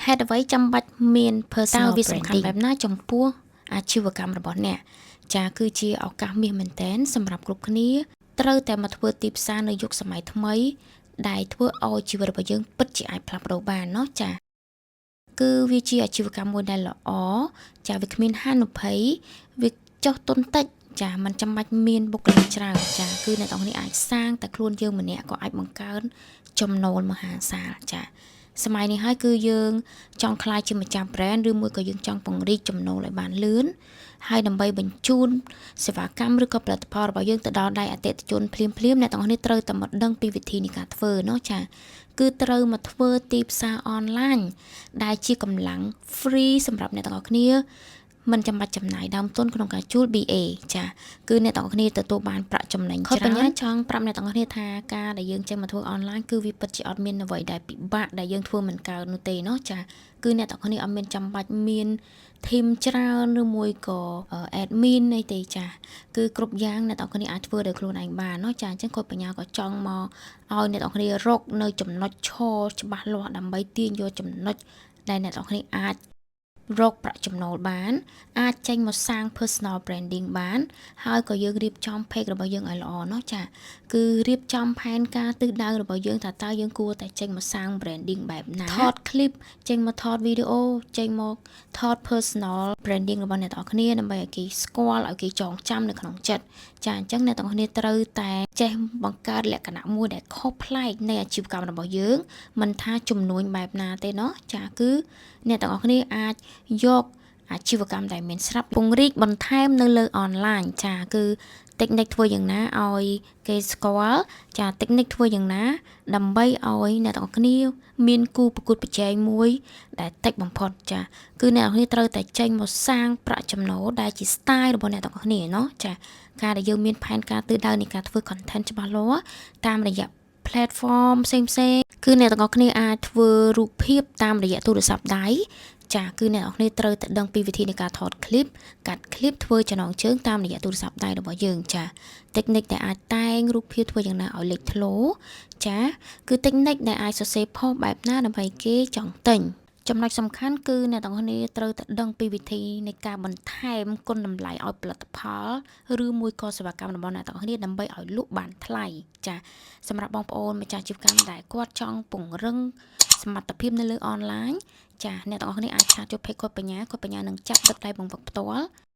ហេតុអ្វីចាំបាច់មាន personal branding វាសំខាន់បែបណាចំពោះអាជីវកម្មរបស់អ្នកចាគឺជាឱកាសមាសមែនទែនសម្រាប់គ្រប់គ្នាត្រូវតែមកធ្វើទីផ្សារនៅយុគសម័យថ្មីដែលធ្វើឲ្យជីវិតរបស់យើងពិតជាអាចផ្លាស់ប្ដូរបានเนาะចាគឺវាជាអាជីវកម្មមួយដែលល្អចាវាគ្មានហានិភ័យវាចុះទុនតិចចាมันចាំបាច់មានបុគ្គលិកច្រើនចាគឺអ្នកទាំងនេះអាចសាងតែខ្លួនយើងម្នាក់ក៏អាចបង្កើនចំណូលមហាសាលចាសម័យនេះហើយគឺយើងចង់ក្លាយជាម្ចាស់ brand ឬមួយក៏យើងចង់ពង្រីកចំណូលឲ្យបានលឿនហើយដើម្បីបញ្ជូនសេវាកម្មឬក៏ផលិតផលរបស់យើងទៅដល់ដៃអតិថិជនភ្លាមៗអ្នកទាំងនេះត្រូវតែមកដឹងពីវិធីនៃការធ្វើเนาะចាគឺត្រូវមកធ្វើទីផ្សារអនឡាញដែលជាកម្លាំង free សម្រាប់អ្នកទាំងអស់គ្នាមិនចាំបាច់ចំណាយដើមទុនក្នុងការជួល BA ចាគឺអ្នកទាំងអស់គ្នាទទួលបានប្រាក់ចំណេញច្រើនបញ្ញាចង់ប្រាប់អ្នកទាំងអស់គ្នាថាការដែលយើងចេញមកធ្វើអនឡាញគឺវាពិតជាអត់មានអ្វីដែលពិបាកដែលយើងធ្វើមិនកើតនោះទេเนาะចាគឺអ្នកទាំងអស់គ្នាអត់មានចាំបាច់មាន team ច្រើនឬមួយក៏ admin អីទេចាគឺគ្រប់យ៉ាងអ្នកទាំងអស់គ្នាអាចធ្វើដោយខ្លួនឯងបានเนาะចាអញ្ចឹងគាត់បញ្ញាក៏ចង់មកឲ្យអ្នកទាំងអស់គ្នារកនៅចំណុចឈរច្បាស់លាស់ដើម្បីទាញយកចំណុចដែលអ្នកទាំងអស់គ្នាអាចរកប្រាក់ចំណូលបានអាចចេញមកសាង personal branding បានហើយក៏យើងរៀបចំ page របស់យើងឲ្យល្អเนาะចាគឺរៀបចំផែនការទិសដៅរបស់យើងថាតើយើងគួរតែចេញមកសាង branding បែបណាថត clip ចេញមកថត video ចេញមកថត personal branding របស់អ្នកទាំងអស់គ្នាដើម្បីឲ្យគេស្គាល់ឲ្យគេចងចាំនៅក្នុងចិត្តចាអញ្ចឹងអ្នកទាំងអស់គ្នាត្រូវតែចេះបង្កើតលក្ខណៈមួយដែលខុសប្លែកនៃអាជីវកម្មរបស់យើងមិនថាជំនួញបែបណាទេเนาะចាគឺអ្នកទាំងអស់គ្នាអាចយកអាជីវកម្មដែលមានស្រាប់ពង្រីកបន្ថែមនៅលើអនឡាញចាគឺ technique ធ្វើយ៉ាងណាឲ្យគេស្គាល់ចា technique ធ្វើយ៉ាងណាដើម្បីឲ្យអ្នកទាំងអស់គ្នាមានគូប្រកួតប្រជែងមួយដែលតិចបំផុតចាគឺអ្នកទាំងអស់គ្នាត្រូវតែចេញមកសាងប្រាក់ចំណូលដែលជា style របស់អ្នកទាំងអស់គ្នាเนาะចាការដែលយើងមានផែនការទិសដៅនៃការធ្វើ content ច្បាស់លាស់តាមរយៈ platform ផ្សេងគឺអ្នកទាំងអស់គ្នាអាចធ្វើរូបភាពតាមរយៈទូរស័ព្ទដៃចាគឺអ្នកនរគ្នាត្រូវតែដឹងពីវិធីនៃការថត clip កាត់ clip ធ្វើចំណងជើងតាមរយៈទូរស័ព្ទដៃរបស់យើងចា technique ដែលអាចតែងរូបភាពធ្វើយ៉ាងណាឲ្យលេចធ្លោចាគឺ technique ដែលអាចសរសេរផុសបែបណាដើម្បីគេចង់ទិញចំណុចសំខាន់គឺអ្នកទាំងគ្នាត្រូវតែដឹងពីវិធីនៃការបន្ថែមគុណតម្លៃឲ្យផលិតផលឬមួយក៏សេវាកម្មរបស់អ្នកទាំងគ្នាដើម្បីឲ្យលក់បានថ្លៃចាសម្រាប់បងប្អូនម្ចាស់អាជីវកម្មដែលគាត់ចង់ពង្រឹងសមត្ថភាពនៅលើអនឡាញចាអ្នកទាំងអស់គ្នាអាចឆាតចូល page គាត់បញ្ញានឹងចាប់ទឹកដៃបង្វឹកផ្ទាល់